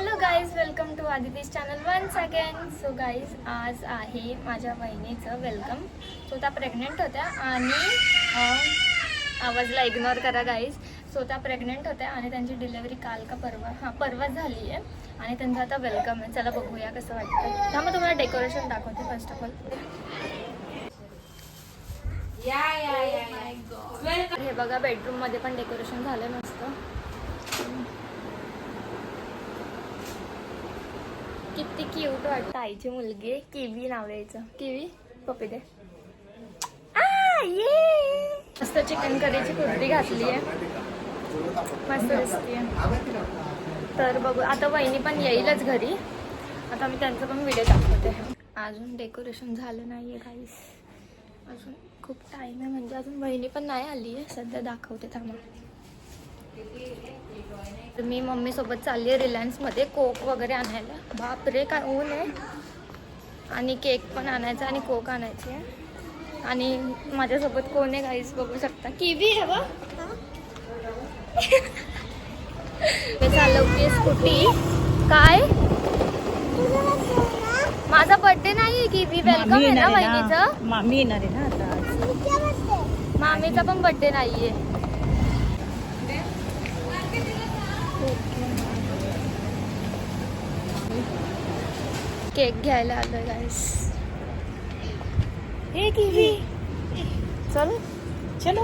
Hello guys, welcome to Aditi's channel once again. So guys, आज आहे माझ्या बहिणीचं वेलकम. सो त्या प्रेग्नेंट होत्या आणि आवाजला इग्नोर करा गाईज. सो त्या प्रेग्नेंट होत्या आणि त्यांची डिलेवरी काल का परवा झाली आहे आणि त्यांचं आता वेलकम आहे. चला बघूया कसं वाटतं. त्यामुळे तुम्हाला डेकोरेशन दाखवते फर्स्ट ऑफ ऑल. हे बघा, बेडरूम मध्ये पण डेकोरेशन झालं मस्त. किती क्यूट वाटतं. आईची मुलगी आहे, किवी नाव यायचं. किवी पप्पी दे. ये मस्त चिकन करीची कुर्ती घातली आहे, मस्त दिसते. तर बघू आता, वहिनी पण येईलच घरी. आता मी त्यांचं पण व्हिडिओ दाखवते. अजून डेकोरेशन झालं नाहीये गाईस, अजून खूप टाइम आहे. म्हणजे अजून वहिनी पण नाही आली आहे. सध्या दाखवते थांबा. तर मी मम्मी सोबत चालली आहे रिलायन्समध्ये कोक वगैरे आणायला. बापरे काय ऊन आहे. आणि केक पण आणायचा आणि कोक आणायची आहे. आणि माझ्यासोबत कोण आहे गाईस बघू शकता. किवी आहे बा. मी चालवते स्कूटी. काय माझा बर्थडे नाहीये किवी. वेलकम आहे ना वहिनीचं. मामी येणार आहे ना आता. मामीचा पण बर्थडे नाहीये. केक घ्यायला आलोय गाईस. हे किवी चल चलो.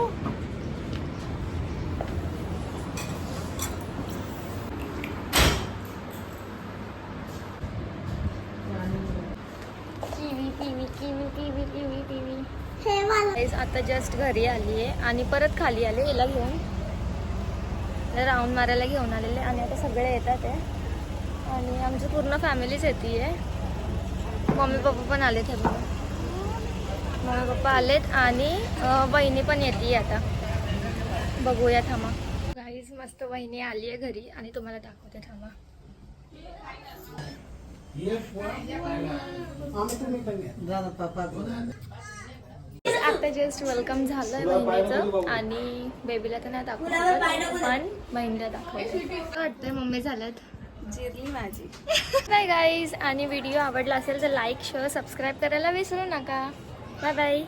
Kiwi kiwi kiwi kiwi kiwi kiwi. आता जस्ट घरी आली आहे आणि परत खाली आले याला घेऊन. राऊंड मारायला घेऊन आलेले आणि आता सगळे येतात आहे आणि आमची पूर्ण फॅमिलीच येते आहे. मम्मी पप्पा पण आलेत. हे बघा, मम्मी पप्पा आलेत आणि वहिनी पण येते आता. बघूया थांबा. गाईज मस्त वहिनी आली आहे घरी आणि तुम्हाला दाखवते थांबा. आता जस्ट वेलकम झालंय बहिणीचं आणि बेबीला तर नाही दाखवत पण बहिणीला दाखवते. वाटतंय मम्मी झाल्यात जिरली माझी. Bye guys. आणि व्हिडिओ आवडला असेल तर लाईक शेअर सबस्क्राईब करायला विसरू नका. Bye bye.